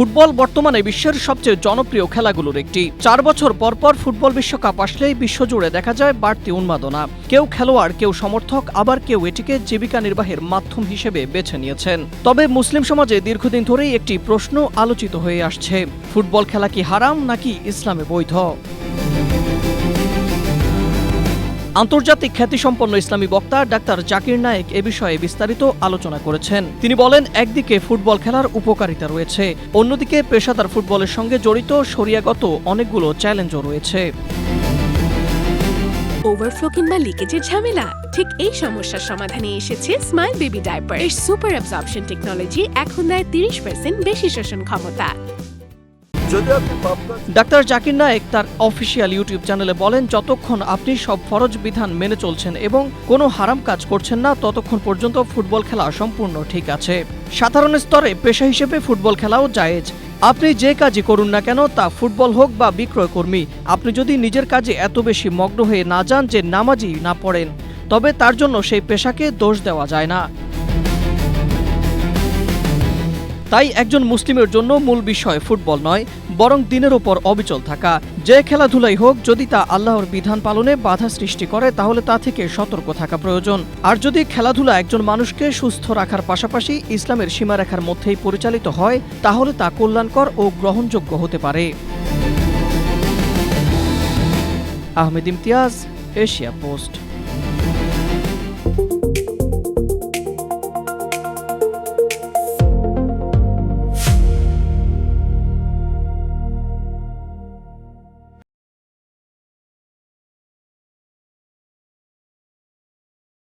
Football বর্তমানে বিশ্বের সবচেয়ে জনপ্রিয় খেলাগুলোর একটি। 4 বছর পর পর ফুটবল বিশ্বকাপ আসলেই বিশ্বজুড়ে দেখা যায় বাড়তি উন্মাদনা। কেউ খেলোয়াড়, কেউ সমর্থক, আবার কেউ এটিকে জীবিকা নির্বাহের মাধ্যম হিসেবে বেছে নিয়েছেন। তবে মুসলিম সমাজে দীর্ঘদিন ধরেই একটি প্রশ্ন আলোচিত হয়ে আসছে, ফুটবল খেলা কি হারাম নাকি ইসলামে বৈধ? আন্তর্জাতিক খ্যাতিসম্পন্ন ইসলামী বক্তা ডাক্তার জাকির নায়েক এ বিষয়ে বিস্তারিত আলোচনা করেছেন। তিনি বলেন, একদিকে ফুটবল খেলার উপকারিতা রয়েছে, অন্যদিকে পেশাদার ফুটবলের সঙ্গে জড়িত শরিয়াগত অনেকগুলো চ্যালেঞ্জও রয়েছে। ওভারফ্লো কিংবা লিকেজের ঝামেলা? ঠিক এই সমস্যার সমাধানে এসেছে স্মাইল বেবি ডায়াপার। এর সুপার অ্যাবজর্পশন টেকনোলজি এখন দেয় 30% বেশি শোষণ ক্ষমতা। ডাক্তার জাকির নায়েক তার অফিসিয়াল ইউটিউব চ্যানেলে বলেন, যতক্ষণ আপনি সব ফরজ বিধান মেনে চলছেন এবং কোনো হারাম কাজ করছেন না, ততক্ষণ পর্যন্ত ফুটবল খেলা সম্পূর্ণ ঠিক আছে। সাধারণ স্তরে পেশা হিসেবে ফুটবল খেলাও জায়েজ। আপনি যে কাজই করুন না কেন, তা ফুটবল হোক বা বিক্রয় কর্মী, আপনি যদি নিজের কাজে এত বেশি মগ্ন হয়ে না যান যে নামাজই না পড়েন, তবে তার জন্য সেই পেশাকে দোষ দেওয়া যায় না। তাই একজন মুসলিমের জন্য মূল বিষয় ফুটবল নয়, বরং দিনের ওপর অবিচল থাকা। যে খেলাধুলাই হোক, যদি তা আল্লাহর বিধান পালনে বাধা সৃষ্টি করে, তাহলে তা থেকে সতর্ক থাকা প্রয়োজন। আর যদি খেলাধুলা একজন মানুষকে সুস্থ রাখার পাশাপাশি ইসলামের সীমারেখার মধ্যেই পরিচালিত হয়, তাহলে তা কল্যাণকর ও গ্রহণযোগ্য হতে পারে। Ahmed Imtiaz, Asia post.